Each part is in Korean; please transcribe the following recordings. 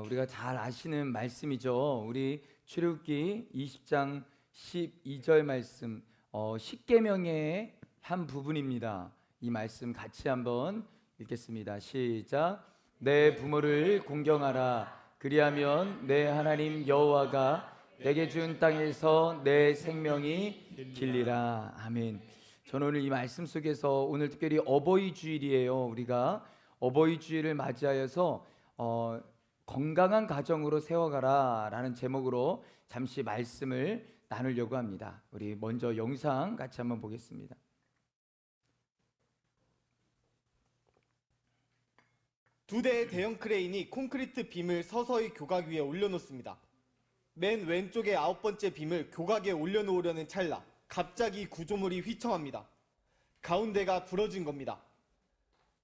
우리가 잘 아시는 말씀이죠. 우리 출애굽기 20장 12절 말씀, 십계명의 한 부분입니다. 이 말씀 같이 한번 읽겠습니다. 시작. 내 부모를 공경하라. 그리하면 내 하나님 여호와가 내게 준 땅에서 내 생명이 길리라. 아멘. 저는 오늘 이 말씀 속에서 오늘 특별히 어버이 주일이에요. 우리가 어버이 주일을 맞이하여서 건강한 가정으로 세워가라 라는 제목으로 잠시 말씀을 나누려고 합니다. 우리 먼저 영상 같이 한번 보겠습니다. 두 대의 대형 크레인이 콘크리트 빔을 서서히 교각 위에 올려놓습니다. 맨 왼쪽의 9번째 빔을 교각에 올려놓으려는 찰나 갑자기 구조물이 휘청합니다. 가운데가 부러진 겁니다.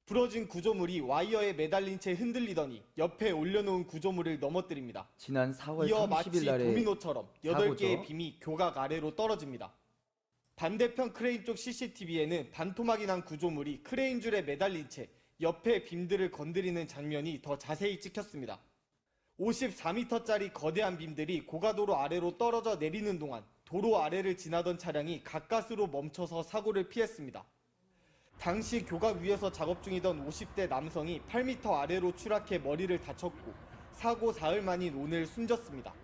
부러진 구조물이 와이어에 매달린 채 흔들리더니 옆에 올려놓은 구조물을 넘어뜨립니다. 지난 4월 이어 마치 30일 날에 도미노처럼 8개의 빔이 교각 아래로 떨어집니다. 반대편 크레인 쪽 CCTV에는 반토막이 난 구조물이 크레인 줄에 매달린 채 옆에 빔들을 건드리는 장면이 더 자세히 찍혔습니다. 54m짜리 거대한 빔들이 고가도로 아래로 떨어져 내리는 동안 도로 아래를 지나던 차량이 가까스로 멈춰서 사고를 피했습니다. 당시 교각 위에서 작업 중이던 50대 남성이 8m 아래로 추락해 머리를 다쳤고 사고 사흘 만인 오늘 숨졌습니다.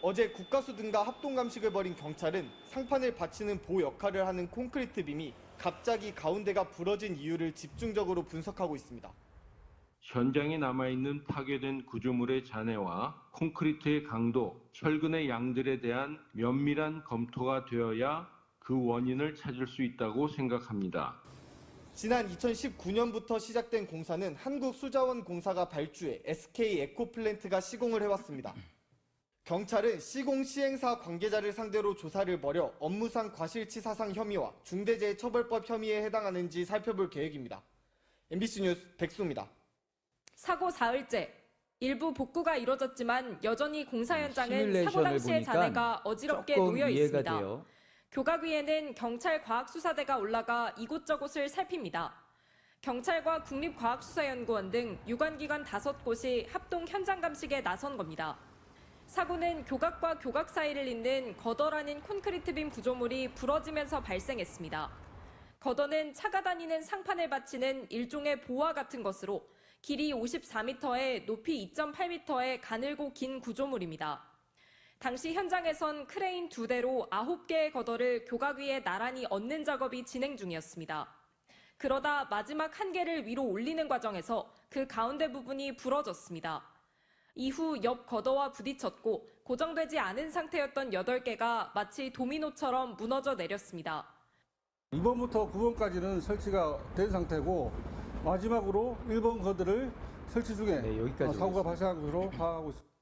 어제 국가수 등과 합동감식을 벌인 경찰은 상판을 받치는 보호 역할을 하는 콘크리트 빔이 갑자기 가운데가 부러진 이유를 집중적으로 분석하고 있습니다. 현장에 남아있는 파괴된 구조물의 잔해와 콘크리트의 강도, 철근의 양들에 대한 면밀한 검토가 되어야 그 원인을 찾을 수 있다고 생각합니다. 지난 2019년부터 시작된 공사는 한국수자원공사가 발주해 SK 에코플랜트가 시공을 해왔습니다. 경찰은 시공 시행사 관계자를 상대로 조사를 벌여 업무상 과실치사상 혐의와 중대재해처벌법 혐의에 해당하는지 살펴볼 계획입니다. MBC 뉴스 백수입니다. 사고 사흘째, 일부 복구가 이뤄졌지만 여전히 공사 현장은 사고 시뮬레이션을 당시의 보니까 잔해가 어지럽게 조금 놓여 이해가 있습니다. 돼요. 교각 위에는 경찰 과학수사대가 올라가 이곳저곳을 살핍니다. 경찰과 국립과학수사연구원 등 유관기관 5곳이 합동 현장 감식에 나선 겁니다. 사고는 교각과 교각 사이를 잇는 거더라는 콘크리트 빔 구조물이 부러지면서 발생했습니다. 거더는 차가 다니는 상판을 받치는 일종의 보화 같은 것으로 길이 54m에 높이 2.8m의 가늘고 긴 구조물입니다. 당시 현장에선 크레인 2대로 9개의 거더를 교각 위에 나란히 얹는 작업이 진행 중이었습니다. 그러다 마지막 1개를 위로 올리는 과정에서 그 가운데 부분이 부러졌습니다. 이후 옆 거더와 부딪혔고 고정되지 않은 상태였던 8개가 마치 도미노처럼 무너져 내렸습니다. 2번부터 9번까지는 설치가 된 상태고 마지막으로 1번 거드를 설치 중에 여기까지 사고가 발생한 것으로 파악하고 있습니다.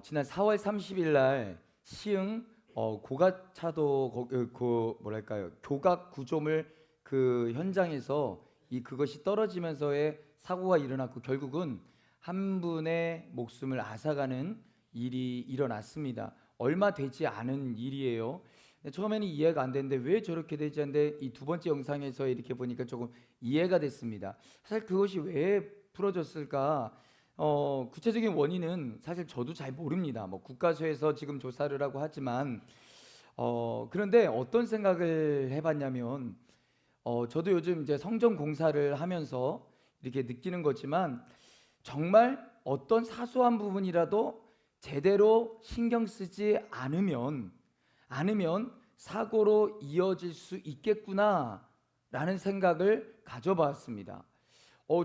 지난 4월 30일 날 시흥 고가차도 교각 구조물 그 현장에서 그것이 떨어지면서의 사고가 일어났고 결국은 한 분의 목숨을 앗아가는 일이 일어났습니다. 얼마 되지 않은 일이에요. 처음에는 이해가 안 되는데 왜 저렇게 되지 않는데 이 두 번째 영상에서 이렇게 보니까 조금 이해가 됐습니다. 사실 그것이 왜 부러졌을까? 구체적인 원인은 사실 저도 잘 모릅니다. 국가수에서 지금 조사를 하고 하지만 그런데 어떤 생각을 해봤냐면 저도 요즘 이제 성전 공사를 하면서 이렇게 느끼는 거지만 정말 어떤 사소한 부분이라도 제대로 신경 쓰지 않으면 사고로 이어질 수 있겠구나라는 생각을 가져봤습니다.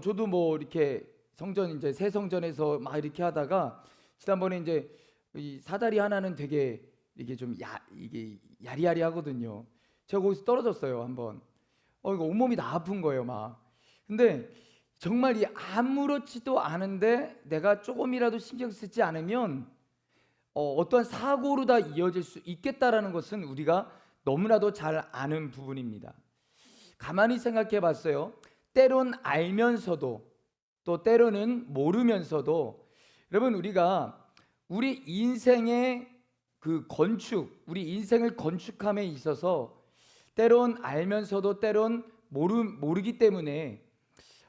저도 이렇게 성전 이제 새 성전에서 막 이렇게 하다가 지난번에 이제 이 사다리 하나는 되게 이게 좀 이게 야리야리하거든요. 제가 거기서 떨어졌어요 한번. 이거 온몸이 다 아픈 거예요 막. 근데 정말 아무렇지도 않은데 내가 조금이라도 신경 쓰지 않으면 어떠한 사고로 다 이어질 수 있겠다라는 것은 우리가 너무나도 잘 아는 부분입니다. 가만히 생각해 봤어요. 때론 알면서도 또 때로는 모르면서도 여러분 우리가 우리 인생의 우리 인생을 건축함에 있어서 때론 알면서도 때론 모르기 때문에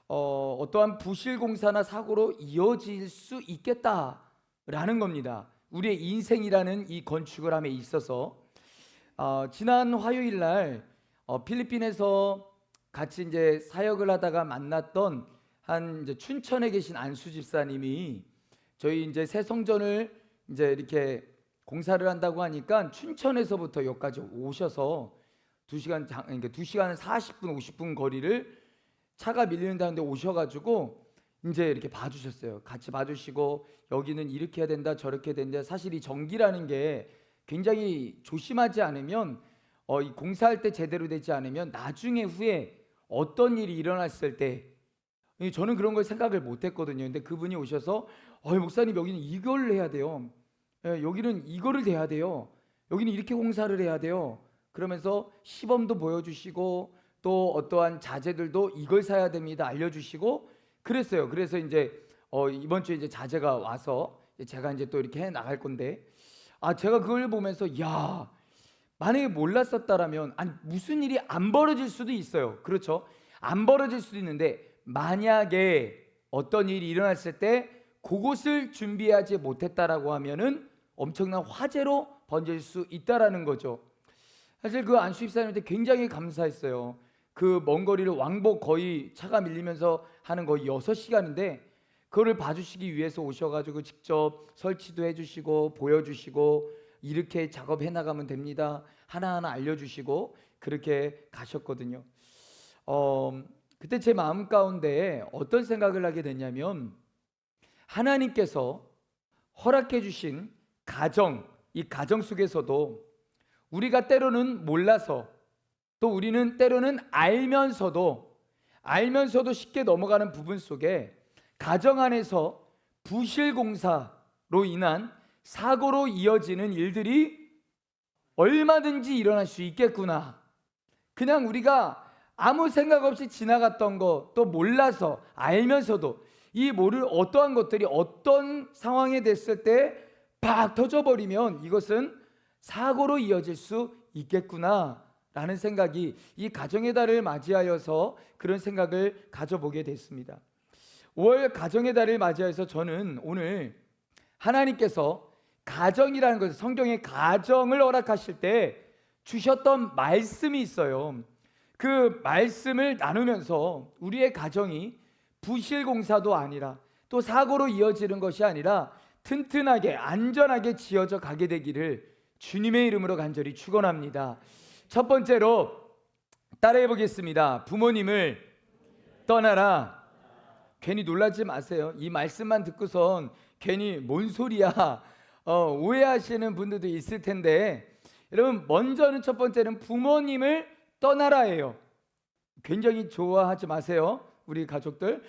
어떠한 부실 공사나 사고로 이어질 수 있겠다라는 겁니다. 우리의 인생이라는 이 건축을 함에 있어서 지난 화요일 날 필리핀에서 같이 이제 사역을 하다가 만났던 한 이제 춘천에 계신 안수 집사님이 저희 이제 새 성전을 이제 이렇게 공사를 한다고 하니까 춘천에서부터 여기까지 오셔서 2시간 그러니까 2시간 40분 50분 거리를 차가 밀리는 다는데 오셔가지고 이제 이렇게 봐주셨어요. 같이 봐주시고 여기는 이렇게 해야 된다 저렇게 해야 된다. 사실 이 전기라는 게 굉장히 조심하지 않으면 이 공사할 때 제대로 되지 않으면 나중에 후에 어떤 일이 일어났을 때 저는 그런 걸 생각을 못했거든요. 근데 그분이 오셔서 목사님 여기는 이걸 해야 돼요. 여기는 이거를 해야 돼요. 여기는 이렇게 공사를 해야 돼요. 그러면서 시범도 보여주시고 또 어떠한 자재들도 이걸 사야 됩니다 알려주시고 그랬어요. 그래서 이제 이번 주에 이제 자재가 와서 제가 이제 또 이렇게 해 나갈 건데 제가 그걸 보면서 야 만약에 몰랐었다라면 아니 무슨 일이 안 벌어질 수도 있어요. 그렇죠? 안 벌어질 수도 있는데 만약에 어떤 일이 일어났을 때 그곳을 준비하지 못했다라고 하면은 엄청난 화재로 번질 수 있다라는 거죠. 사실 그 안수 집사님한테 굉장히 감사했어요. 그 먼 거리를 왕복 거의 차가 밀리면서 하는 거의 6시간인데 그거를 봐주시기 위해서 오셔가지고 직접 설치도 해주시고 보여주시고 이렇게 작업해 나가면 됩니다 하나하나 알려주시고 그렇게 가셨거든요. 그때 제 마음 가운데 어떤 생각을 하게 됐냐면 하나님께서 허락해 주신 가정, 이 가정 속에서도 우리가 때로는 몰라서 또 우리는 때로는 알면서도 쉽게 넘어가는 부분 속에 가정 안에서 부실 공사로 인한 사고로 이어지는 일들이 얼마든지 일어날 수 있겠구나. 그냥 우리가 아무 생각 없이 지나갔던 거 또 몰라서 알면서도 이 모를 어떠한 것들이 어떤 상황에 됐을 때 팍 터져버리면 이것은 사고로 이어질 수 있겠구나 라는 생각이 이 가정의 달을 맞이하여서 그런 생각을 가져보게 됐습니다. 5월 가정의 달을 맞이해서 저는 오늘 하나님께서 가정이라는 것을 성경의 가정을 허락하실 때 주셨던 말씀이 있어요. 그 말씀을 나누면서 우리의 가정이 부실 공사도 아니라 또 사고로 이어지는 것이 아니라 튼튼하게 안전하게 지어져 가게 되기를 주님의 이름으로 간절히 축원합니다. 첫 번째로 따라해 보겠습니다. 부모님을 떠나라. 괜히 놀라지 마세요. 이 말씀만 듣고선 괜히 뭔 소리야 오해하시는 분들도 있을 텐데 여러분 먼저는 첫 번째는 부모님을 떠나라예요. 굉장히 좋아하지 마세요 우리 가족들.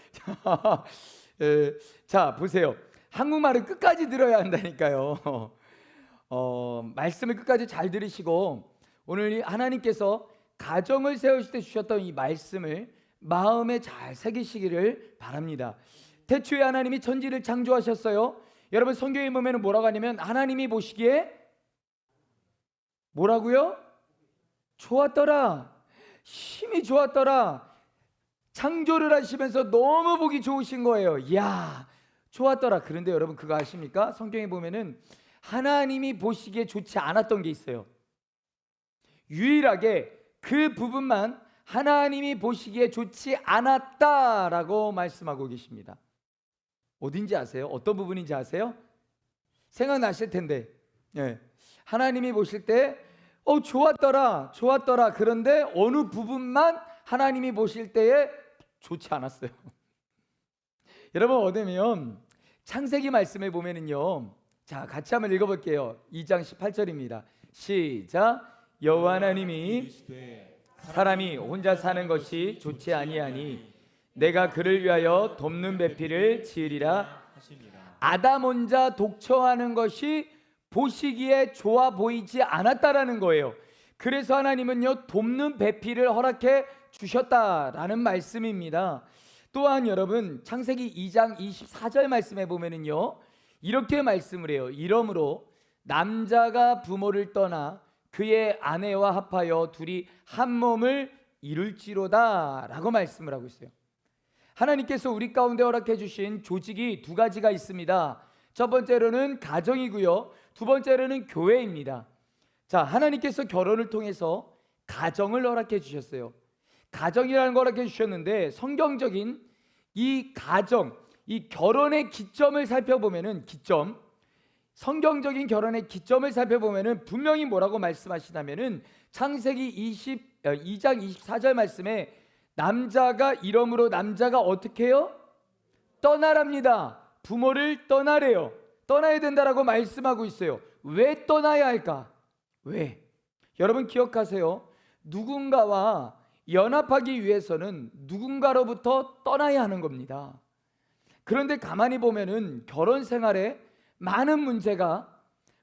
자 보세요. 한국말을 끝까지 들어야 한다니까요. 말씀을 끝까지 잘 들으시고 오늘 하나님께서 가정을 세우실 때 주셨던 이 말씀을 마음에 잘 새기시기를 바랍니다. 태초에 하나님이 천지를 창조하셨어요. 여러분 성경에 보면 뭐라고 하냐면 하나님이 보시기에 뭐라고요? 좋았더라. 힘이 좋았더라. 창조를 하시면서 너무 보기 좋으신 거예요. 이야 좋았더라. 그런데 여러분 그거 아십니까? 성경에 보면은 하나님이 보시기에 좋지 않았던 게 있어요. 유일하게 그 부분만 하나님이 보시기에 좋지 않았다라고 말씀하고 계십니다. 어딘지 아세요? 어떤 부분인지 아세요? 생각나실 텐데 하나님이 보실 때 좋았더라 좋았더라. 그런데 어느 부분만 하나님이 보실 때에 좋지 않았어요. 여러분 어디면 창세기 말씀에 보면은요, 자 같이 한번 읽어볼게요. 2장 18절입니다. 시작. 여호와 하나님이 사람이 혼자 사는 것이 좋지 아니하니 내가 그를 위하여 돕는 배필을 지으리라 하시니라. 아담 혼자 독처하는 것이 보시기에 좋아 보이지 않았다라는 거예요. 그래서 하나님은요 돕는 배필을 허락해 주셨다라는 말씀입니다. 또한 여러분 창세기 2장 24절 말씀에 보면은요 이렇게 말씀을 해요. 이러므로 남자가 부모를 떠나 그의 아내와 합하여 둘이 한 몸을 이룰지로다라고 말씀을 하고 있어요. 하나님께서 우리 가운데 허락해 주신 조직이 두 가지가 있습니다. 첫 번째로는 가정이고요. 두 번째로는 교회입니다. 자, 하나님께서 결혼을 통해서 가정을 허락해 주셨어요. 가정이라는 걸 허락해 주셨는데 성경적인 이 가정, 이 결혼의 기점을 살펴보면은 성경적인 결혼의 기점을 살펴보면은 분명히 뭐라고 말씀하시냐면은 창세기 2장 24절 말씀에 남자가 이러므로 남자가 어떻게 해요? 떠나랍니다. 부모를 떠나래요. 떠나야 된다라고 말씀하고 있어요. 왜 떠나야 할까? 왜? 여러분 기억하세요. 누군가와 연합하기 위해서는 누군가로부터 떠나야 하는 겁니다. 그런데 가만히 보면은 결혼 생활에 많은 문제가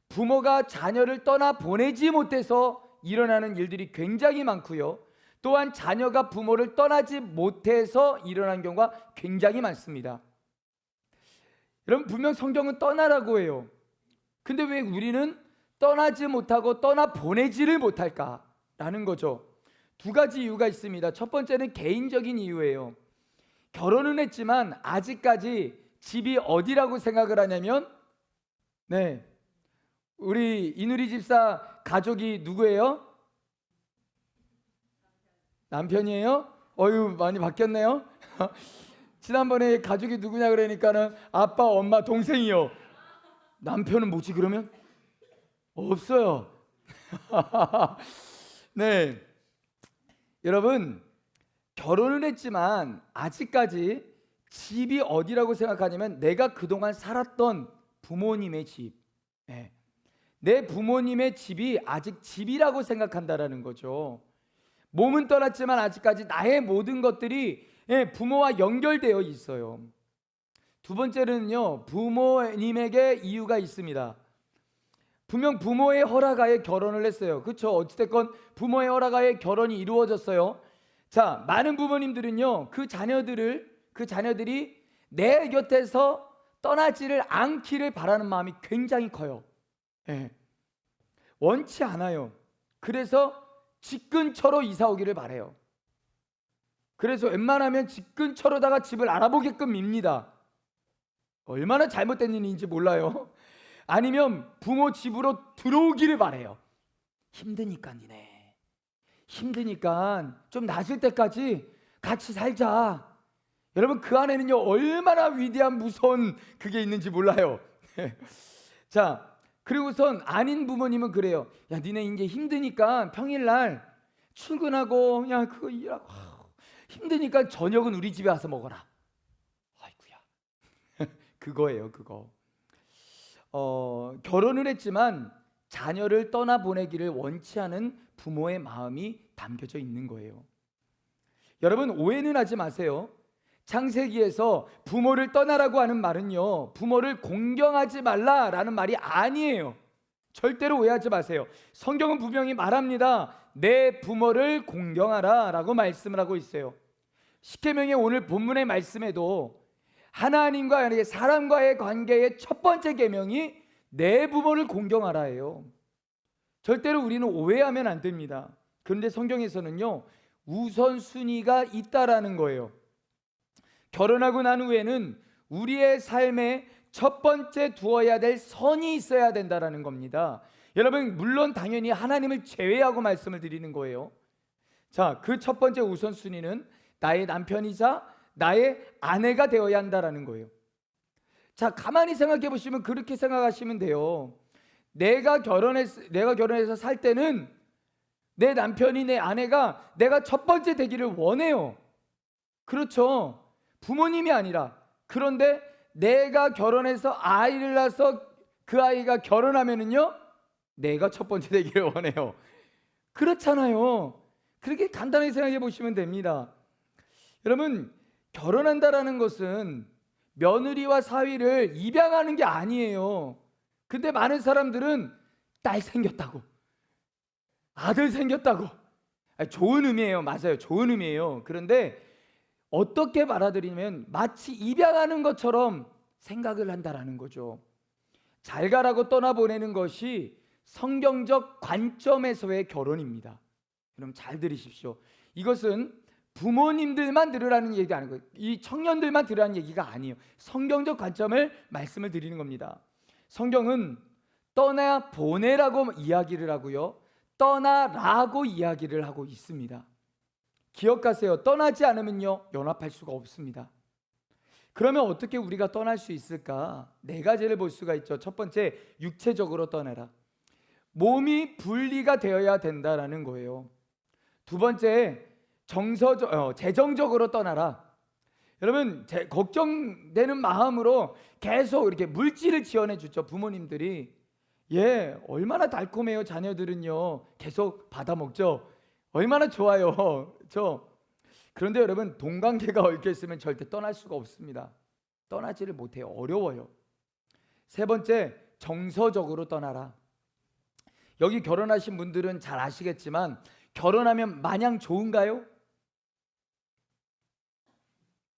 부모가 자녀를 떠나 보내지 못해서 일어나는 일들이 굉장히 많고요. 또한 자녀가 부모를 떠나지 못해서 일어나는 경우가 굉장히 많습니다. 여러분 분명 성경은 떠나라고 해요. 근데 왜 우리는 떠나지 못하고 떠나 보내지를 못할까라는 거죠. 두 가지 이유가 있습니다. 첫 번째는 개인적인 이유예요. 결혼은 했지만 아직까지 집이 어디라고 생각을 하냐면 우리 이누리 집사 가족이 누구예요? 남편이에요? 어휴 많이 바뀌었네요. 지난번에 가족이 누구냐 그러니까는 아빠, 엄마, 동생이요. 남편은 뭐지 그러면? 없어요. 네, 여러분 결혼을 했지만 아직까지 집이 어디라고 생각하냐면 내가 그동안 살았던 부모님의 집, 내 부모님의 집이 아직 집이라고 생각한다라는 거죠. 몸은 떠났지만 아직까지 나의 모든 것들이 부모와 연결되어 있어요. 두 번째는요, 부모님에게 이유가 있습니다. 분명 부모의 허락하에 결혼을 했어요. 그렇죠? 어찌됐건 부모의 허락하에 결혼이 이루어졌어요. 자, 많은 부모님들은요, 그 자녀들이 내 곁에서 떠나지를 않기를 바라는 마음이 굉장히 커요. 원치 않아요. 그래서 집 근처로 이사 오기를 바래요. 그래서 웬만하면 집 근처로다가 집을 알아보게끔 밉니다. 얼마나 잘못된 일인지 몰라요. 아니면 부모 집으로 들어오기를 바래요. 힘드니까 니네. 힘드니까 좀 나아질 때까지 같이 살자. 여러분 그 안에는요 얼마나 위대한 무서운 그게 있는지 몰라요. 자, 그리고선 아닌 부모님은 그래요. 야 니네 이제 힘드니까 평일날 출근하고 야 그거 일하고 힘드니까 저녁은 우리 집에 와서 먹어라. 아이고야. 그거예요 그거. 결혼을 했지만 자녀를 떠나보내기를 원치 않은 부모의 마음이 담겨져 있는 거예요. 여러분 오해는 하지 마세요. 창세기에서 부모를 떠나라고 하는 말은요 부모를 공경하지 말라라는 말이 아니에요. 절대로 오해하지 마세요. 성경은 분명히 말합니다. 내 부모를 공경하라 라고 말씀을 하고 있어요. 십계명의 오늘 본문의 말씀에도 하나님과 사람과의 관계의 첫 번째 계명이 내 부모를 공경하라예요. 절대로 우리는 오해하면 안 됩니다. 그런데 성경에서는요 우선순위가 있다라는 거예요. 결혼하고 난 후에는 우리의 삶에 첫 번째 두어야 될 선이 있어야 된다라는 겁니다. 여러분 물론 당연히 하나님을 제외하고 말씀을 드리는 거예요. 자, 그 첫 번째 우선순위는 나의 남편이자 나의 아내가 되어야 한다라는 거예요. 자, 가만히 생각해 보시면 그렇게 생각하시면 돼요. 내가 결혼해서 살 때는 내 남편이 내 아내가 내가 첫 번째 되기를 원해요. 그렇죠? 부모님이 아니라. 그런데 내가 결혼해서 아이를 낳아서 그 아이가 결혼하면은요 내가 첫 번째 되기를 원해요. 그렇잖아요. 그렇게 간단하게 생각해 보시면 됩니다. 여러분 결혼한다라는 것은 며느리와 사위를 입양하는 게 아니에요. 근데 많은 사람들은 딸 생겼다고, 아들 생겼다고, 좋은 의미예요. 맞아요, 좋은 의미예요. 그런데 어떻게 받아들이면 마치 입양하는 것처럼 생각을 한다라는 거죠. 잘 가라고 떠나보내는 것이 성경적 관점에서의 결혼입니다. 여러분 잘 들으십시오. 이것은 부모님들만 들으라는 얘기가 아니고 이 청년들만 들으라는 얘기가 아니에요. 성경적 관점을 말씀을 드리는 겁니다. 성경은 떠나 보내라고 이야기를 하고요, 떠나라고 이야기를 하고 있습니다. 기억하세요. 떠나지 않으면요 연합할 수가 없습니다. 그러면 어떻게 우리가 떠날 수 있을까? 네 가지를 볼 수가 있죠. 첫 번째, 육체적으로 떠나라. 몸이 분리가 되어야 된다라는 거예요. 두 번째, 재정적으로 떠나라. 여러분, 걱정되는 마음으로 계속 이렇게 물질을 지원해 주죠. 부모님들이. 예, 얼마나 달콤해요. 자녀들은요 계속 받아 먹죠. 얼마나 좋아요. 그런데 여러분, 동관계가 얽혀 있으면 절대 떠날 수가 없습니다. 떠나지를 못해요. 어려워요. 세 번째, 정서적으로 떠나라. 여기 결혼하신 분들은 잘 아시겠지만 결혼하면 마냥 좋은가요?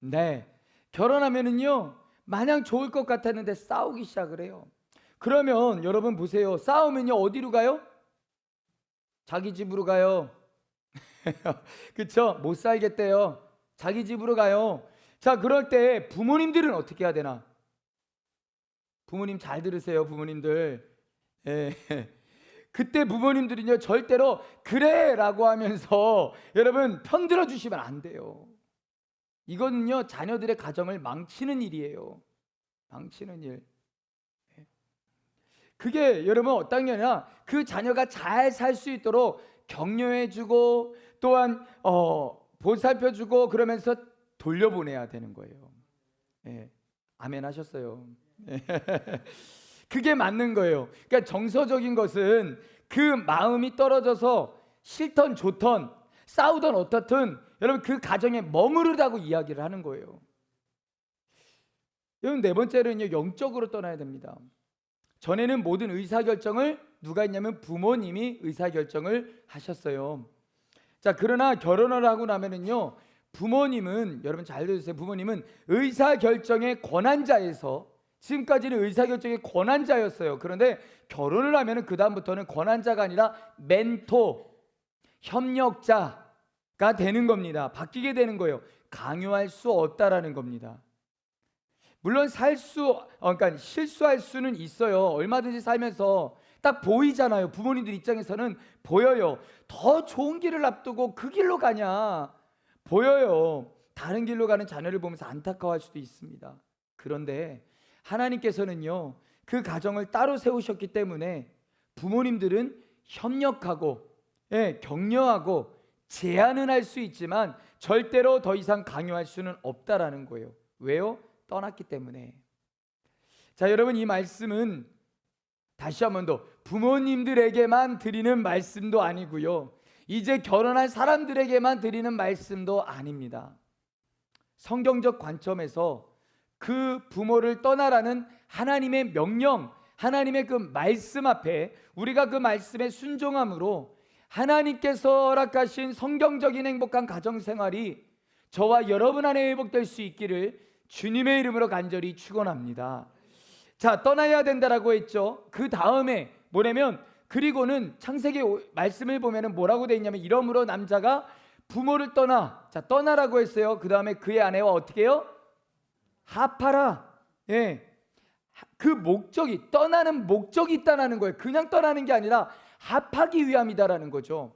네, 결혼하면은요 마냥 좋을 것 같았는데 싸우기 시작을 해요. 그러면 여러분 보세요. 싸우면요 어디로 가요? 자기 집으로 가요. 그쵸? 못 살겠대요. 자기 집으로 가요. 자, 그럴 때 부모님들은 어떻게 해야 되나? 부모님 잘 들으세요. 부모님들. 예. 그때 부모님들은요 절대로 그래 라고 하면서 여러분 편들어 주시면 안 돼요. 이거는요 자녀들의 가정을 망치는 일이에요. 망치는 일. 그게 여러분 어떤 게 아니라 그 자녀가 잘 살 수 있도록 격려해주고 또한 보살펴주고 그러면서 돌려보내야 되는 거예요. 예. 아멘 하셨어요. 그게 맞는 거예요. 그러니까 정서적인 것은 그 마음이 떨어져서 싫던 좋던 싸우던 어떻든 여러분 그 가정에 머무르라고 이야기를 하는 거예요. 여러분, 네 번째로는요 영적으로 떠나야 됩니다. 전에는 모든 의사결정을 누가 했냐면 부모님이 의사결정을 하셨어요. 자, 그러나 결혼을 하고 나면은요 부모님은, 여러분 잘 들으세요, 부모님은 의사결정의 권한자에서, 지금까지는 의사결정의 권한자였어요. 그런데 결혼을 하면은 그 다음부터는 권한자가 아니라 멘토, 협력자가 되는 겁니다. 바뀌게 되는 거예요. 강요할 수 없다라는 겁니다. 물론 그러니까 실수할 수는 있어요. 얼마든지 살면서 딱 보이잖아요. 부모님들 입장에서는 보여요. 더 좋은 길을 앞두고 그 길로 가냐 보여요. 다른 길로 가는 자녀를 보면서 안타까워할 수도 있습니다. 그런데 하나님께서는요 그 가정을 따로 세우셨기 때문에 부모님들은 협력하고 격려하고 제한은 할 수 있지만 절대로 더 이상 강요할 수는 없다라는 거예요. 왜요? 떠났기 때문에. 자, 여러분, 이 말씀은 다시 한 번 더 부모님들에게만 드리는 말씀도 아니고요, 이제 결혼할 사람들에게만 드리는 말씀도 아닙니다. 성경적 관점에서 그 부모를 떠나라는 하나님의 명령, 하나님의 그 말씀 앞에 우리가 그 말씀에 순종함으로 하나님께서 허락하신 성경적인 행복한 가정생활이 저와 여러분 안에 회복될 수 있기를 주님의 이름으로 간절히 축원합니다. 자, 떠나야 된다라고 했죠. 그 다음에 뭐냐면, 그리고는 창세기 말씀을 보면은 뭐라고 돼 있냐면, 이러므로 남자가 부모를 떠나라고 했어요. 그 다음에 그의 아내와 어떻게 해요? 합하라. 예. 그 목적이, 떠나는 목적이 있다는 거예요. 그냥 떠나는 게 아니라 합하기 위함이다라는 거죠.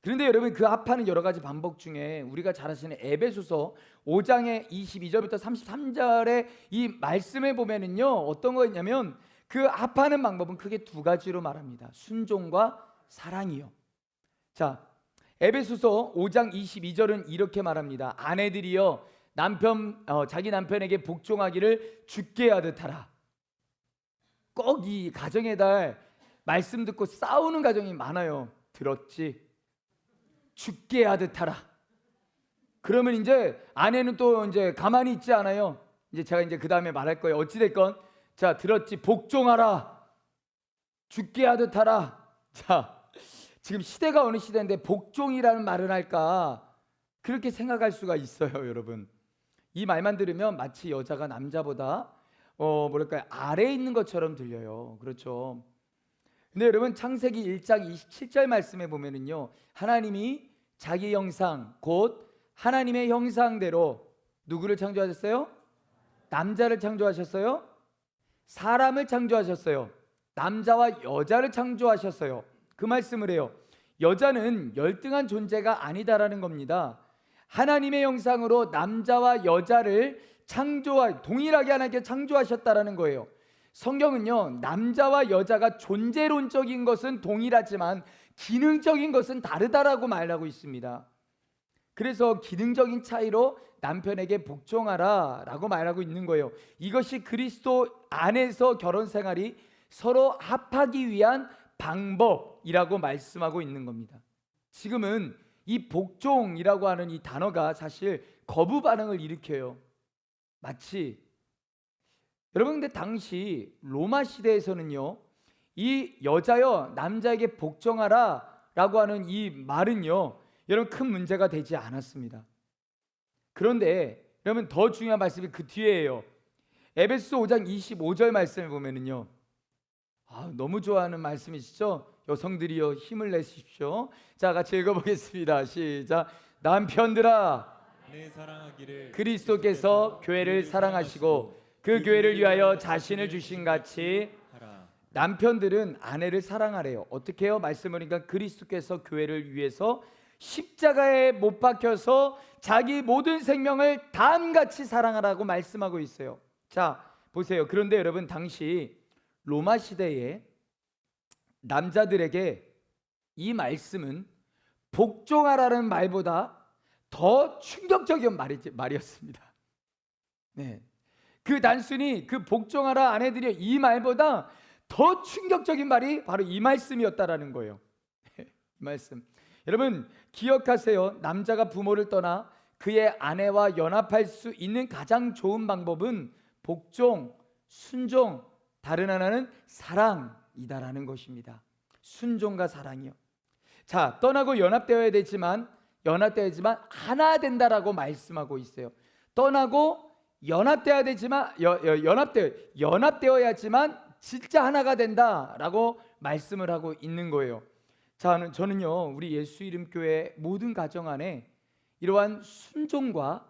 그런데 여러분, 그 합하는 여러 가지 방법 중에 우리가 잘 아시는 에베소서 5장의 22절부터 33절의 이 말씀에 보면은요 어떤 거였냐면, 그 합하는 방법은 크게 두 가지로 말합니다. 순종과 사랑이요. 자, 에베소서 5장 22절은 이렇게 말합니다. 아내들이여 자기 남편에게 복종하기를 주께 하듯 하라. 꼭 이 가정의 달 말씀 듣고 싸우는 가정이 많아요. 들었지? 주께 하듯 하라. 그러면 이제 아내는 또 이제 가만히 있지 않아요. 이제 제가 이제 그 다음에 말할 거예요. 어찌 됐건, 자, 들었지? 복종하라. 주께 하듯 하라. 자, 지금 시대가 어느 시대인데 복종이라는 말을 할까? 그렇게 생각할 수가 있어요, 여러분. 이 말만 들으면 마치 여자가 남자보다 아래에 있는 것처럼 들려요. 그렇죠? 근데 여러분, 창세기 1장 27절 말씀에 보면은요, 하나님이 자기 형상 곧 하나님의 형상대로 누구를 창조하셨어요? 남자를 창조하셨어요? 사람을 창조하셨어요. 남자와 여자를 창조하셨어요. 그 말씀을 해요. 여자는 열등한 존재가 아니다라는 겁니다. 하나님의 형상으로 남자와 여자를 동일하게 하나님께 창조하셨다라는 거예요. 성경은요, 남자와 여자가 존재론적인 것은 동일하지만 기능적인 것은 다르다라고 말하고 있습니다. 그래서 기능적인 차이로 남편에게 복종하라 라고 말하고 있는 거예요. 이것이 그리스도 안에서 결혼 생활이 서로 합하기 위한 방법이라고 말씀하고 있는 겁니다. 지금은 이 복종이라고 하는 이 단어가 사실 거부 반응을 일으켜요. 마치 여러분, 근데 당시 로마 시대에서는요, 이 여자여 남자에게 복종하라 라고 하는 이 말은요, 여러분 큰 문제가 되지 않았습니다. 그런데 여러분 더 중요한 말씀이 그 뒤에예요. 에베소서 5장 25절 말씀을 보면은요, 너무 좋아하는 말씀이시죠? 여성들이여 힘을 내십시오. 자, 같이 읽어보겠습니다. 시작. 남편들아, 사랑하기를 그리스도께서 교회를 사랑하시고 그 교회를 위하여 자신을 주신 같이 하라. 남편들은 아내를 사랑하래요. 어떻게 해요? 말씀을 보니까 그리스도께서 교회를 위해서 십자가에 못 박혀서 자기 모든 생명을 다음같이 사랑하라고 말씀하고 있어요. 자, 보세요. 그런데 여러분, 당시 로마 시대에 남자들에게 이 말씀은 복종하라는 말보다 더 충격적인 말이었습니다. 네, 그 단순히 그 복종하라 아내들이 이 말보다 더 충격적인 말이 바로 이 말씀이었다라는 거예요. 이 말씀. 여러분 기억하세요. 남자가 부모를 떠나 그의 아내와 연합할 수 있는 가장 좋은 방법은 복종, 순종, 다른 하나는 사랑이다라는 것입니다. 순종과 사랑이요. 자, 떠나고 연합되어야 되지만 하나 된다라고 말씀하고 있어요. 떠나고 연합되어야 되지만 연합되어야지만 진짜 하나가 된다라고 말씀을 하고 있는 거예요. 자, 저는요, 우리 예수 이름 교회 모든 가정 안에 이러한 순종과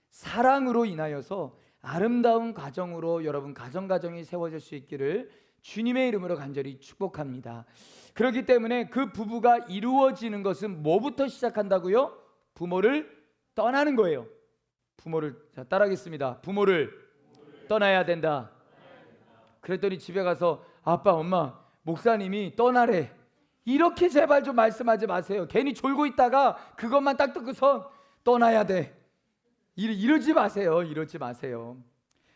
사랑으로 인하여서 아름다운 가정으로 여러분 가정이 세워질 수 있기를 주님의 이름으로 간절히 축복합니다. 그렇기 때문에 그 부부가 이루어지는 것은 뭐부터 시작한다고요? 부모를 떠나는 거예요. 자, 따라하겠습니다. 부모를 떠나야 된다. 그랬더니 집에 가서 아빠, 엄마, 목사님이 떠나래. 이렇게 제발 좀 말씀하지 마세요. 괜히 졸고 있다가 그것만 딱 듣고선 떠나야 돼. 이러지 마세요.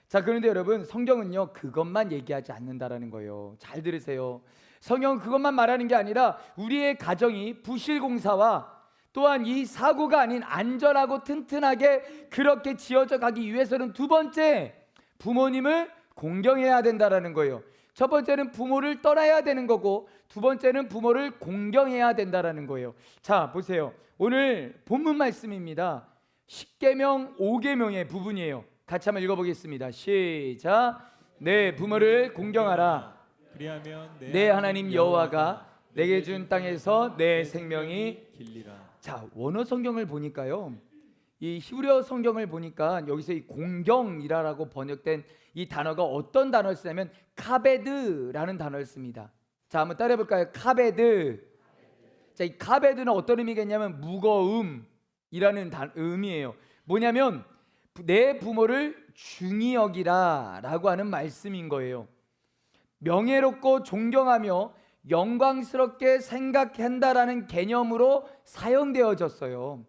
자, 그런데 여러분, 성경은요 그것만 얘기하지 않는다라는 거예요. 잘 들으세요. 성경은 그것만 말하는 게 아니라 우리의 가정이 부실공사와 또한 이 사고가 아닌 안전하고 튼튼하게 그렇게 지어져 가기 위해서는 두 번째, 부모님을 공경해야 된다라는 거예요. 첫 번째는 부모를 떠나야 되는 거고, 두 번째는 부모를 공경해야 된다라는 거예요. 자, 보세요. 오늘 본문 말씀입니다. 10계명 5계명의 부분이에요. 같이 한번 읽어보겠습니다. 시작. 내 부모를 공경하라. 그리하면 내 하나님 여호와가 내게 준 땅에서 내 생명이 길리라. 자, 원어 성경을 보니까요, 이 히브리어 성경을 보니까 여기서 이 공경이라고 번역된 이 단어가 어떤 단어를 쓰냐면 카베드라는 단어를 씁니다. 자, 한번 따라해 볼까요? 카베드. 자, 이 카베드는 어떤 의미겠냐면 무거움이라는 의미예요. 뭐냐면 내 부모를 중히 여기라라고 하는 말씀인 거예요. 명예롭고 존경하며 영광스럽게 생각한다라는 개념으로 사용되어졌어요.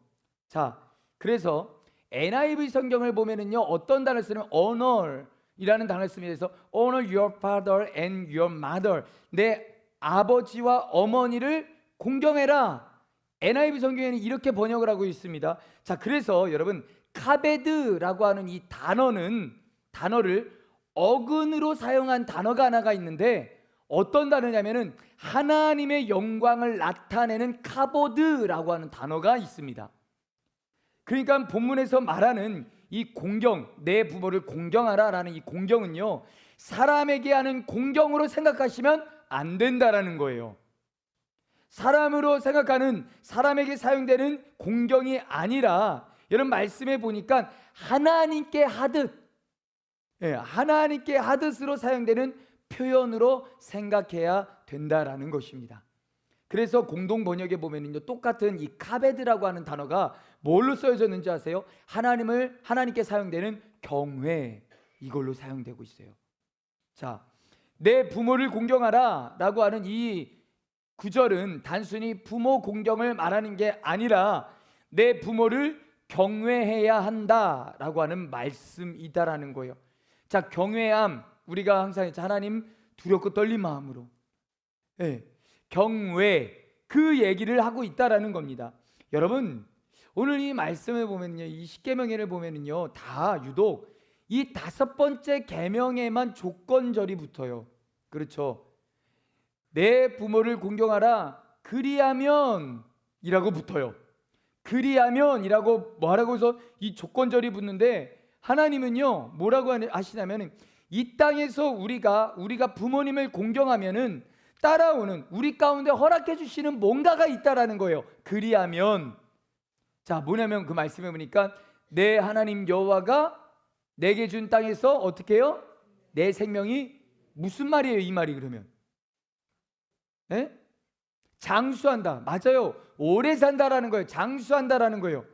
자, 그래서 NIV 성경을 보면은요, 어떤 단어를 쓰냐면 honor이라는 단어를 씁니다. 그래서 honor your father and your mother. 내 아버지와 어머니를 공경해라. NIV 성경에는 이렇게 번역을 하고 있습니다. 자, 그래서 여러분 카베드라고 하는 이 단어를 어근으로 사용한 단어가 하나가 있는데 어떤 단어냐면은 하나님의 영광을 나타내는 카보드라고 하는 단어가 있습니다. 그러니까 본문에서 말하는 이 공경, 내 부모를 공경하라라는 이 공경은요, 사람에게 하는 공경으로 생각하시면 안 된다라는 거예요. 사람으로 생각하는 사람에게 사용되는 공경이 아니라 여러분 말씀해 보니까 하나님께 하듯, 하나님께 하듯으로 사용되는 표현으로 생각해야 된다라는 것입니다. 그래서 공동 번역에 보면은요, 똑같은 이 카베드라고 하는 단어가 뭘로 쓰여졌는지 아세요? 하나님께 사용되는 경외, 이걸로 사용되고 있어요. 자, 내 부모를 공경하라라고 하는 이 구절은 단순히 부모 공경을 말하는 게 아니라 내 부모를 경외해야 한다라고 하는 말씀이다라는 거예요. 자, 경외함, 우리가 항상 하나님 두렵고 떨린 마음으로, 경외, 그 얘기를 하고 있다라는 겁니다. 여러분, 오늘 이 말씀을 보면요, 이 십계명에를 보면은요, 다 유독 이 5번째 계명에만 조건절이 붙어요. 그렇죠? 내 부모를 공경하라, 그리하면 이라고 붙어요. 그리하면 이라고 뭐라고 해서 이 조건절이 붙는데, 하나님은요 뭐라고 하시냐면, 이 땅에서 우리가 부모님을 공경하면은 따라오는, 우리 가운데 허락해 주시는 뭔가가 있다라는 거예요. 그리하면, 자, 뭐냐면 그 말씀에 보니까 내 하나님 여호와가 내게 준 땅에서 어떻게 해요? 내 생명이, 무슨 말이에요 이 말이? 그러면 장수한다. 맞아요. 오래 산다라는 거예요. 장수한다라는 거예요.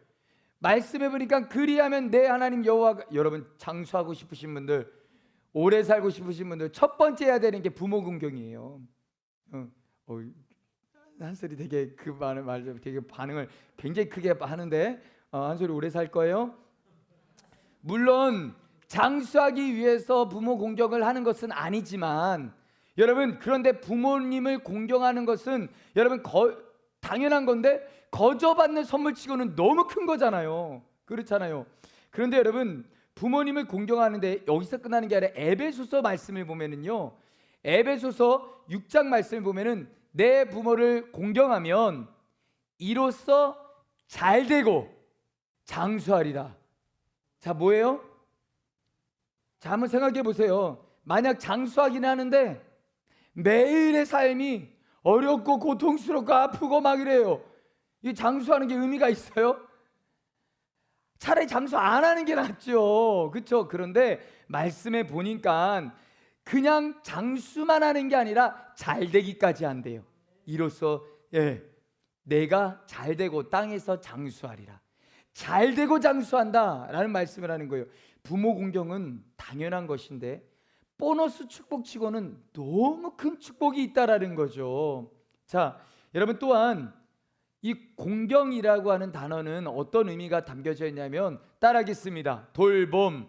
말씀해 보니까 그리하면 내 하나님 여호와가, 여러분 장수하고 싶으신 분들, 오래 살고 싶으신 분들, 첫 번째 해야 되는 게 부모 공경이에요. 한솔이 되게 그 말 되게 반응을 굉장히 크게 하는데, 한솔이 오래 살 거예요? 물론 장수하기 위해서 부모 공경을 하는 것은 아니지만, 여러분 그런데 부모님을 공경하는 것은 여러분 당연한 건데 거저받는 선물치고는 너무 큰 거잖아요. 그렇잖아요. 그런데 여러분 부모님을 공경하는데 여기서 끝나는 게 아니라 에베소서 말씀을 보면은요, 에베소서 6장 말씀을 보면은 내 부모를 공경하면 이로써 잘되고 장수하리라. 자, 뭐예요? 자, 한번 생각해 보세요. 만약 장수하긴 하는데 매일의 삶이 어렵고 고통스럽고 아프고 막 이래요. 이 장수하는 게 의미가 있어요? 차라리 장수 안 하는 게 낫죠. 그렇죠? 그런데 말씀에 보니까 그냥 장수만 하는 게 아니라 잘되기까지 한대요. 이로써 내가 잘되고 땅에서 장수하리라. 잘되고 장수한다라는 말씀을 하는 거예요. 부모 공경은 당연한 것인데 보너스 축복치고는 너무 큰 축복이 있다라는 거죠. 자, 여러분 또한 이 공경이라고 하는 단어는 어떤 의미가 담겨져 있냐면, 따라하겠습니다. 돌봄.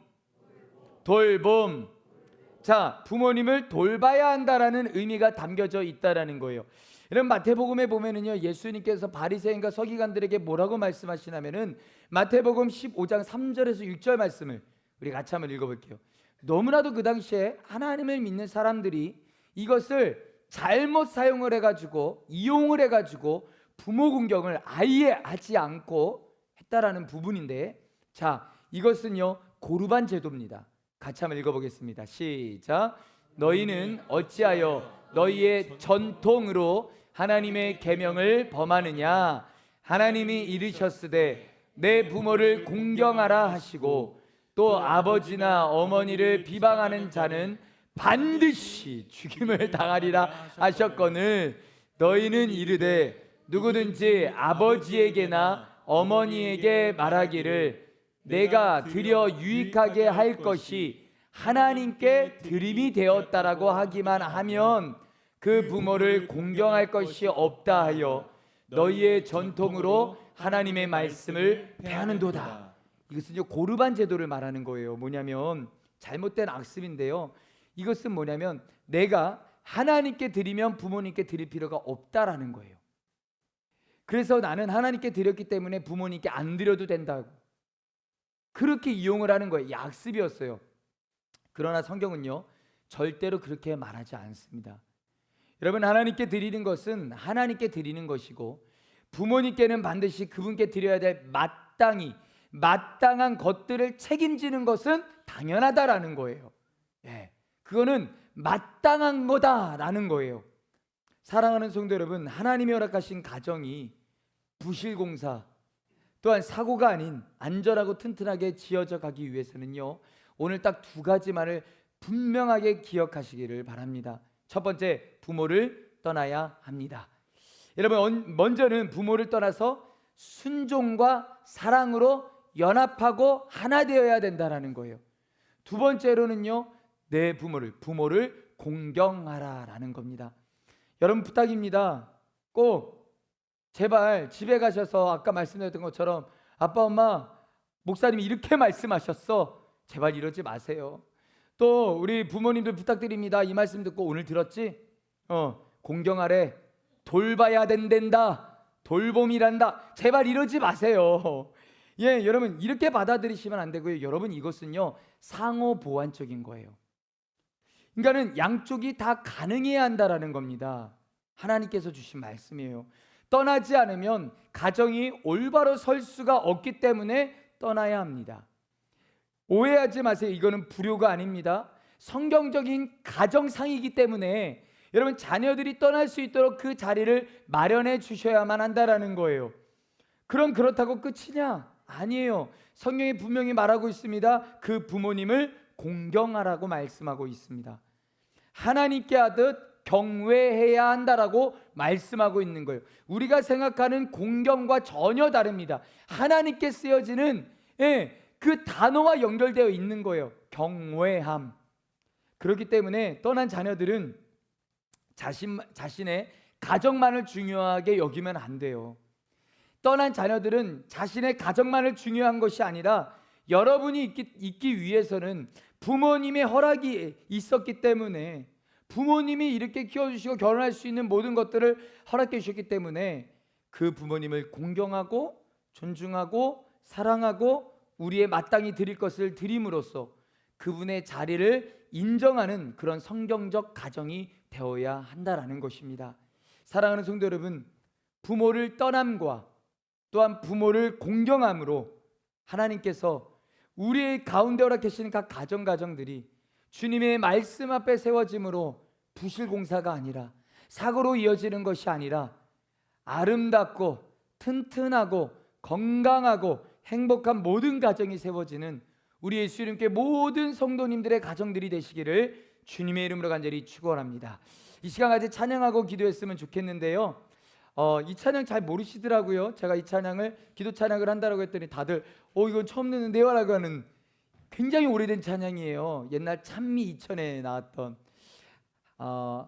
자, 부모님을 돌봐야 한다라는 의미가 담겨져 있다라는 거예요. 여러분 마태복음에 보면은요, 예수님께서 바리새인과 서기관들에게 뭐라고 말씀하시냐면은 마태복음 15장 3절에서 6절 말씀을 우리 같이 한번 읽어볼게요. 너무나도 그 당시에 하나님을 믿는 사람들이 이것을 잘못 사용을 해가지고, 이용을 해가지고 부모 공경을 아예 하지 않고 했다라는 부분인데, 자, 이것은요 고르반 제도입니다. 같이 한번 읽어보겠습니다. 시작. 너희는 어찌하여 너희의 전통으로 하나님의 계명을 범하느냐? 하나님이 이르셨으되 내 부모를 공경하라 하시고, 또 아버지나 어머니를 비방하는 자는 반드시 죽임을 당하리라 하셨거늘, 너희는 이르되 누구든지 아버지에게나 어머니에게 말하기를 내가 드려 유익하게 할 것이 하나님께 드림이 되었다라고 하기만 하면 그 부모를 공경할 것이 없다 하여 너희의 전통으로 하나님의 말씀을 폐하는도다. 이것은 고르반 제도를 말하는 거예요. 뭐냐면 잘못된 악습인데요, 이것은 뭐냐면 내가 하나님께 드리면 부모님께 드릴 필요가 없다라는 거예요. 그래서 나는 하나님께 드렸기 때문에 부모님께 안 드려도 된다고 그렇게 이용을 하는 거예요. 이 악습이었어요. 그러나 성경은요 절대로 그렇게 말하지 않습니다. 여러분, 하나님께 드리는 것은 하나님께 드리는 것이고, 부모님께는 반드시 그분께 드려야 될 마땅한 것들을 책임지는 것은 당연하다라는 거예요. 그거는 마땅한 거다라는 거예요. 사랑하는 성도 여러분, 하나님이 허락하신 가정이 부실공사 또한 사고가 아닌 안전하고 튼튼하게 지어져 가기 위해서는요, 오늘 딱 두 가지만을 분명하게 기억하시기를 바랍니다. 첫 번째, 부모를 떠나야 합니다. 여러분, 먼저는 부모를 떠나서 순종과 사랑으로 연합하고 하나 되어야 된다라는 거예요. 두 번째로는요, 내 부모를 공경하라라는 겁니다. 여러분, 부탁입니다. 꼭 제발 집에 가셔서 아까 말씀드렸던 것처럼 아빠 엄마 목사님이 이렇게 말씀하셨어, 제발 이러지 마세요. 또 우리 부모님들 부탁드립니다. 이 말씀 듣고 오늘 들었지? 공경하래, 돌봐야 된단다, 돌봄이란다, 제발 이러지 마세요. 예, 여러분 이렇게 받아들이시면 안 되고요. 여러분, 이것은요 상호 보완적인 거예요. 그러니까는 양쪽이 다 가능해야 한다라는 겁니다. 하나님께서 주신 말씀이에요. 떠나지 않으면 가정이 올바로 설 수가 없기 때문에 떠나야 합니다. 오해하지 마세요. 이거는 불효가 아닙니다. 성경적인 가정상이기 때문에 여러분, 자녀들이 떠날 수 있도록 그 자리를 마련해 주셔야만 한다라는 거예요. 그럼 그렇다고 끝이냐? 아니에요. 성경이 분명히 말하고 있습니다. 그 부모님을 공경하라고 말씀하고 있습니다. 하나님께 하듯 경외해야 한다라고 말씀하고 있는 거예요. 우리가 생각하는 공경과 전혀 다릅니다. 하나님께 쓰여지는 그 단어와 연결되어 있는 거예요. 경외함. 그렇기 때문에 떠난 자녀들은 자신의 가정만을 중요하게 여기면 안 돼요. 떠난 자녀들은 자신의 가정만을 중요한 것이 아니라 여러분이 있기 위해서는 부모님의 허락이 있었기 때문에, 부모님이 이렇게 키워주시고 결혼할 수 있는 모든 것들을 허락해 주셨기 때문에 그 부모님을 공경하고 존중하고 사랑하고 우리의 마땅히 드릴 것을 드림으로써 그분의 자리를 인정하는 그런 성경적 가정이 되어야 한다라는 것입니다. 사랑하는 성도 여러분, 부모를 떠남과 또한 부모를 공경함으로 하나님께서 우리의 가운데 허락하시는 각 가정들이 주님의 말씀 앞에 세워짐으로 부실공사가 아니라 사고로 이어지는 것이 아니라 아름답고 튼튼하고 건강하고 행복한 모든 가정이 세워지는 우리 예수 이름께 모든 성도님들의 가정들이 되시기를 주님의 이름으로 간절히 축원합니다. 이 시간 같이 찬양하고 기도했으면 좋겠는데요. 이 찬양 잘 모르시더라고요. 제가 이 찬양을 기도 찬양을 한다고 했더니 다들 이건 처음 듣는데요 라고 하는, 굉장히 오래된 찬양이에요. 옛날 찬미 2000에 나왔던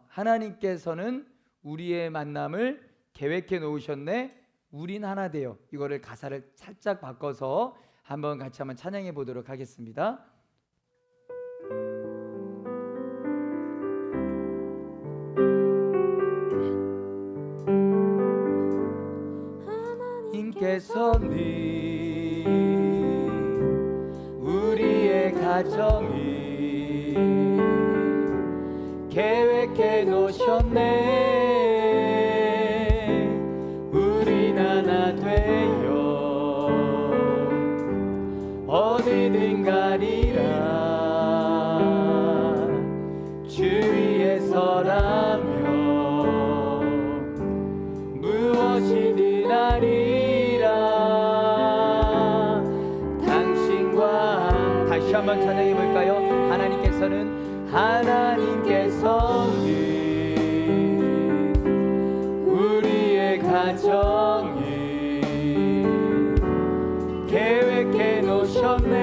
하나님께서는 우리의 만남을 계획해 놓으셨네, 우린 하나 되어. 이거를 가사를 살짝 바꿔서 한번 같이 한번 찬양해 보도록 하겠습니다. 하나님께서는 우리의 가정이 계획해 놓으셨네, 우린 하나 되어 어디든 가리라, 주 위에 서라면 무엇이든 하리라. 당신과 다시 한번 찬양해 볼까요? 하나님께서는 우리의 가정이 계획해 놓으셨네,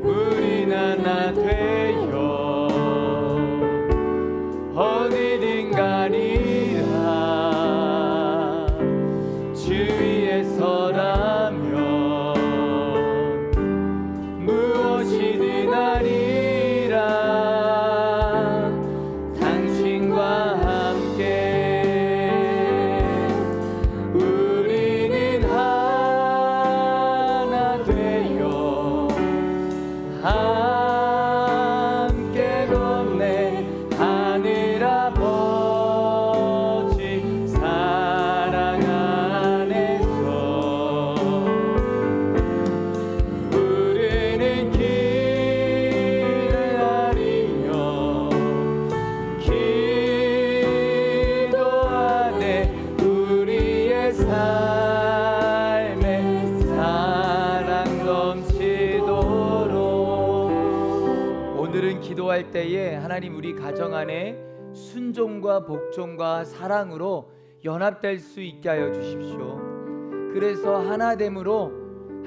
우린 하나 되어 어디든 가리라, 주 위에 서라면 무엇이든 하리라. 당신과 함께 우리는 하나 하나님 기도할 때에 하나님 우리 가정 안에 순종과 복종과 사랑으로 연합될 수 있게 하여 주십시오. 그래서 하나됨으로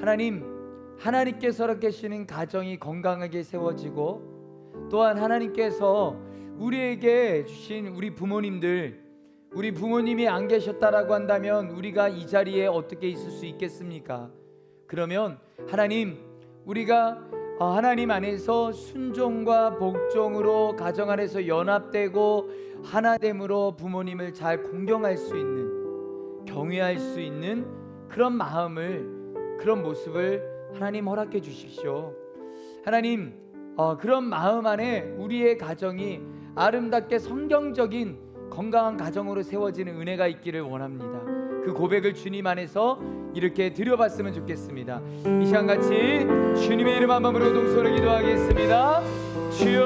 하나님께서 계시는 가정이 건강하게 세워지고, 또한 하나님께서 우리에게 주신 우리 부모님이 안 계셨다라고 한다면 우리가 이 자리에 어떻게 있을 수 있겠습니까? 그러면 우리가 하나님 안에서 순종과 복종으로 가정 안에서 연합되고 하나됨으로 부모님을 잘 공경할 수 있는, 경외할 수 있는 그런 모습을 하나님 허락해 주십시오. 하나님, 그런 마음 안에 우리의 가정이 아름답게 성경적인 건강한 가정으로 세워지는 은혜가 있기를 원합니다. 그 고백을 주님 안에서 이렇게 드려봤으면 좋겠습니다. 이 시간같이 주님의 이름 한 번으로 동서로 기도하겠습니다. 주여,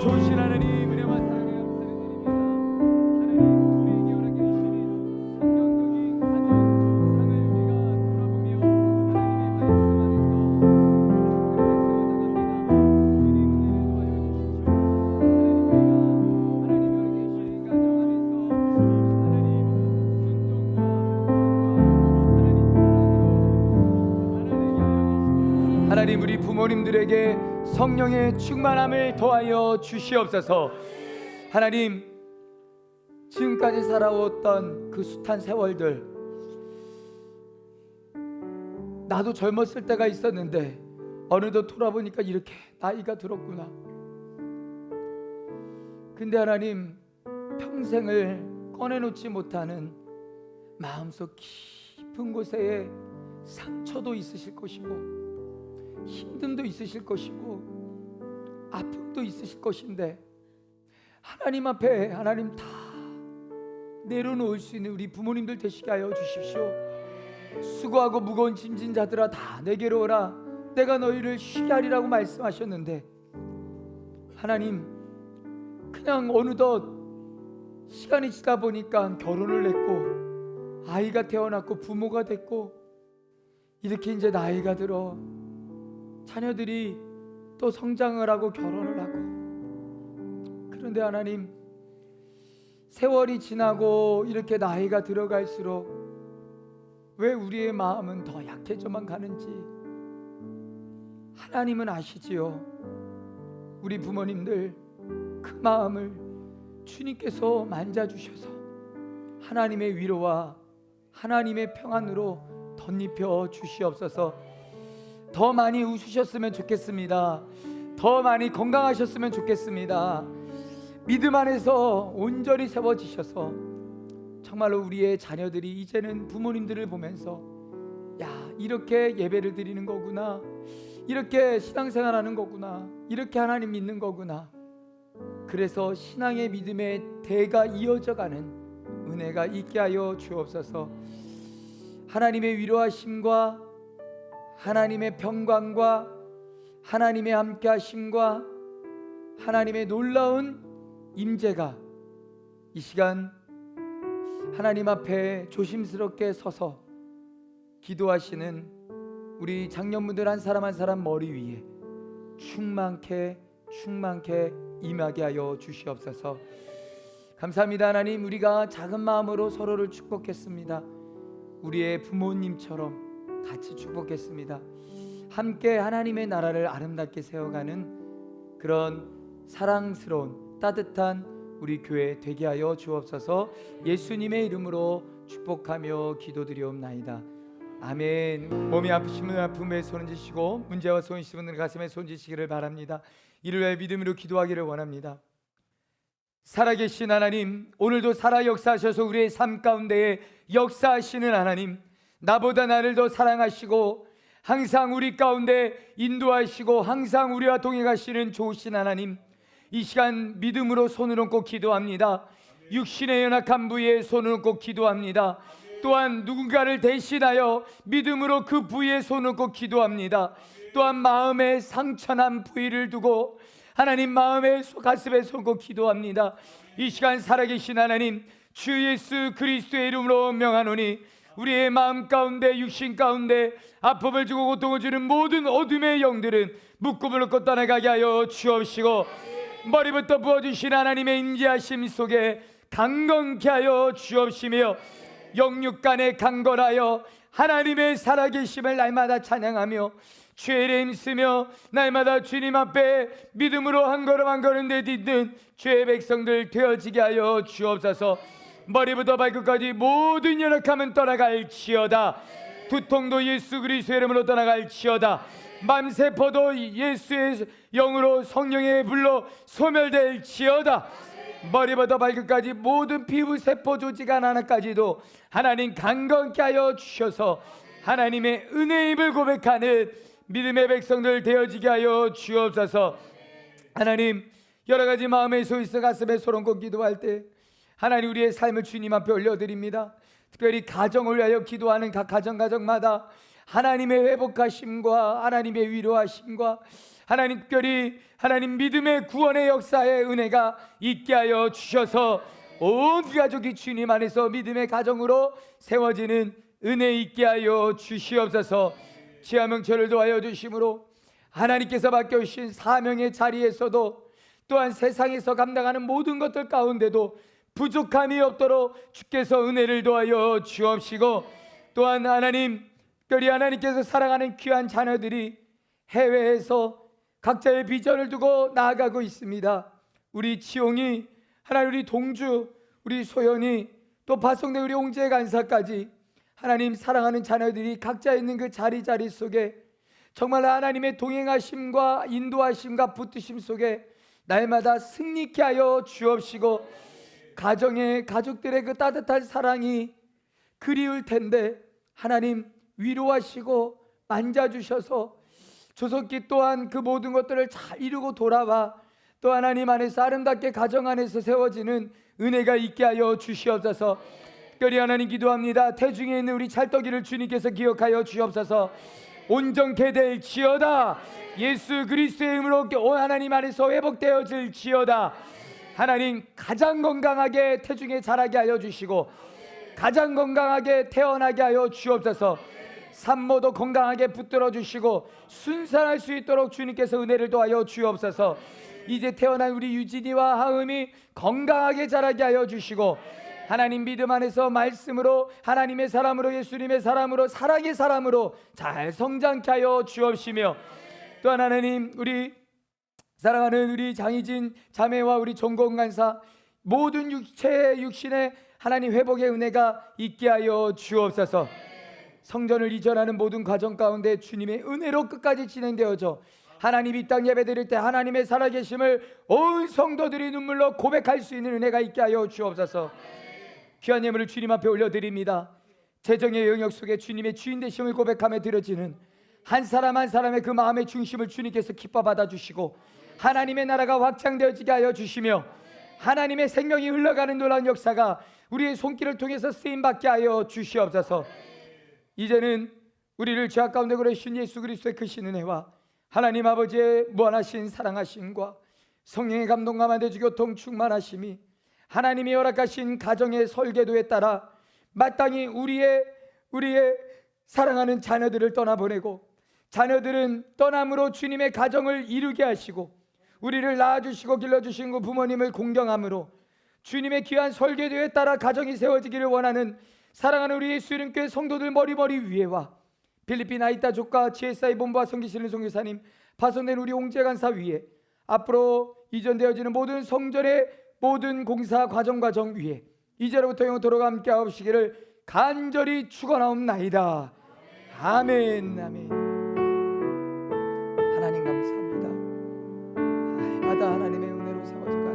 좋으신 하나님, 은혜와 사랑에 감사드립니다. 하나님, 우리에게 허락해 주시는 성경적인 가정 상을 우리가 돌아보며 하나님의 말씀 하나님, 우리 부모님들에게 성령의 충만함을 더하여 주시옵소서. 하나님, 지금까지 살아왔던 그 숱한 세월들, 나도 젊었을 때가 있었는데 어느덧 돌아보니까 이렇게 나이가 들었구나. 근데 하나님, 평생을 꺼내놓지 못하는 마음속 깊은 곳에 상처도 있으실 것이고 힘듦도 있으실 것이고 아픔도 있으실 것인데, 하나님 앞에 하나님 다 내려놓을 수 있는 우리 부모님들 되시게 하여 주십시오. 수고하고 무거운 짐진 자들아 다 내게로 오라, 내가 너희를 쉬게 하리라고 말씀하셨는데, 하나님, 그냥 어느덧 시간이 지다 보니까 결혼을 했고 아이가 태어났고 부모가 됐고, 이렇게 이제 나이가 들어 자녀들이 또 성장을 하고 결혼을 하고, 그런데 하나님, 세월이 지나고 이렇게 나이가 들어갈수록 왜 우리의 마음은 더 약해져만 가는지 하나님은 아시지요. 우리 부모님들 그 마음을 주님께서 만져주셔서 하나님의 위로와 하나님의 평안으로 덧입혀 주시옵소서. 더 많이 웃으셨으면 좋겠습니다. 더 많이 건강하셨으면 좋겠습니다. 믿음 안에서 온전히 세워지셔서 정말로 우리의 자녀들이 이제는 부모님들을 보면서, 야, 이렇게 예배를 드리는 거구나, 이렇게 신앙생활하는 거구나, 이렇게 하나님 믿는 거구나. 그래서 신앙의 믿음의 대가 이어져가는 은혜가 있게 하여 주옵소서. 하나님의 위로하심과 하나님의 평강과 하나님의 함께하심과 하나님의 놀라운 임재가 이 시간 하나님 앞에 조심스럽게 서서 기도하시는 우리 장년분들 한 사람 한 사람 머리 위에 충만케 임하게 하여 주시옵소서. 감사합니다. 하나님, 우리가 작은 마음으로 서로를 축복했습니다. 우리의 부모님처럼 같이 축복했습니다. 함께 하나님의 나라를 아름답게 세워가는 그런 사랑스러운 따뜻한 우리 교회 되게 하여 주옵소서. 예수님의 이름으로 축복하며 기도드리옵나이다. 아멘. 몸이 아프시면 아픔에 손지시고 문제와 손 있으신 분들은 가슴에 손지시기를 바랍니다. 이를 위해 믿음으로 기도하기를 원합니다. 살아계신 하나님, 오늘도 살아 역사하셔서 우리의 삶 가운데에 역사하시는 하나님, 나보다 나를 더 사랑하시고 항상 우리 가운데 인도하시고 항상 우리와 동행하시는 좋으신 하나님, 이 시간 믿음으로 손을 얹고 기도합니다. 육신의 연약한 부위에 손을 얹고 기도합니다. 또한 누군가를 대신하여 믿음으로 그 부위에 손을 얹고 기도합니다. 또한 마음에 상처난 부위를 두고 하나님 마음에 가슴에 손 얹고 기도합니다. 이 시간 살아계신 하나님, 주 예수 그리스도의 이름으로 명하노니 우리의 마음 가운데 육신 가운데 아픔을 주고 고통을 주는 모든 어둠의 영들은 묶음을 놓고 떠나가게 하여 주옵시고, 머리부터 부어주신 하나님의 인자하심 속에 강건케 하여 주옵시며, 영육간에 강건하여 하나님의 살아계심을 날마다 찬양하며 죄를 힘쓰며 날마다 주님 앞에 믿음으로 한 걸음 한 걸음 내딛는 죄의 백성들 되어지게 하여 주옵소서. 머리부터 발끝까지 모든 연약함은 떠나갈지어다. 두통도 예수 그리스도의 이름으로 떠나갈지어다. 맘세포도 예수의 영으로 성령의 불로 소멸될지어다. 머리부터 발끝까지 모든 피부 세포 조직 하나하나까지도 하나님 강건케 하여 주셔서 하나님의 은혜의 입을 고백하는 믿음의 백성들 되어지게 하여 주옵소서. 하나님, 여러 가지 마음에 소있어 가슴에 소름고 기도할 때 하나님, 우리의 삶을 주님 앞에 올려드립니다. 특별히 가정을 위하여 기도하는 각 가정마다 하나님의 회복하심과 하나님의 위로하심과 하나님, 특별히 하나님 믿음의 구원의 역사의 은혜가 있게 하여 주셔서 온 가족이 주님 안에서 믿음의 가정으로 세워지는 은혜 있게 하여 주시옵소서. 지하명철을 도하여 주심으로 하나님께서 맡겨주신 사명의 자리에서도 또한 세상에서 감당하는 모든 것들 가운데도 부족함이 없도록 주께서 은혜를 도하여 주옵시고, 또한 하나님, 특별히 하나님께서 사랑하는 귀한 자녀들이 해외에서 각자의 비전을 두고 나아가고 있습니다. 우리 지용이, 하나님 우리 동주, 우리 소연이, 또 파송된 우리 옹재 간사까지 하나님 사랑하는 자녀들이 각자 있는 그 자리 속에 정말 하나님의 동행하심과 인도하심과 붙드심 속에 날마다 승리케 하여 주옵시고, 가족들의 그 따뜻한 사랑이 그리울 텐데 하나님 위로하시고 만져주셔서 조속히 또한 그 모든 것들을 잘 이루고 돌아와 또 하나님 안에서 아름답게 가정 안에서 세워지는 은혜가 있게 하여 주시옵소서. 특별히 하나님 기도합니다. 태중에 있는 우리 찰떡이를 주님께서 기억하여 주옵소서. 온전케 될지어다. 예수 그리스도의 이름으로 하나님 안에서 회복되어질지어다. 하나님, 가장 건강하게 태중에 자라게 하여 주시고 가장 건강하게 태어나게 하여 주옵소서. 산모도 건강하게 붙들어 주시고 순산할 수 있도록 주님께서 은혜를 도하여 주옵소서. 이제 태어난 우리 유진이와 하음이 건강하게 자라게 하여 주시고 하나님 믿음 안에서 말씀으로 하나님의 사람으로 예수님의 사람으로 사랑의 사람으로 잘 성장케 하여 주옵시며, 또한 하나님 우리 사랑하는 우리 장희진 자매와 우리 종건 간사 모든 육신의 하나님 회복의 은혜가 있게 하여 주옵소서. 성전을 이전하는 모든 과정 가운데 주님의 은혜로 끝까지 진행되어져 하나님 이 땅 예배드릴 때 하나님의 살아계심을 온 성도들이 눈물로 고백할 수 있는 은혜가 있게 하여 주옵소서. 귀한 예물을 주님 앞에 올려드립니다. 재정의 영역 속에 주님의 주인 되심을 고백하며 드려지는 한 사람 한 사람의 그 마음의 중심을 주님께서 기뻐 받아주시고 하나님의 나라가 확장되어지게 하여 주시며 하나님의 생명이 흘러가는 놀라운 역사가 우리의 손길을 통해서 쓰임받게 하여 주시옵소서. 이제는 우리를 죄악 가운데 그러신 예수 그리스도의 크신 은혜와 하나님 아버지의 무한하신 사랑하심과 성령의 감동과 만대주 교통 충만하심이 하나님이 허락하신 가정의 설계도에 따라 마땅히 우리의 사랑하는 자녀들을 떠나보내고 자녀들은 떠남으로 주님의 가정을 이루게 하시고 우리를 낳아주시고 길러주신 그 부모님을 공경함으로 주님의 귀한 설계도에 따라 가정이 세워지기를 원하는 사랑하는 우리 예수 이름 교회 성도들 머리머리 위에와 필리핀 아이타 조카 지혜사의 본부와 성기시는 성교사님 파손된 우리 옹재 간사 위에 앞으로 이전되어지는 모든 성전의 모든 공사 과정 위에 이제로부터 영원토록 함께 하옵시기를 간절히 축원하옵나이다. 아멘. 아멘. 하나님 감사합니다. 날마다 하나님의 은혜로 세워져가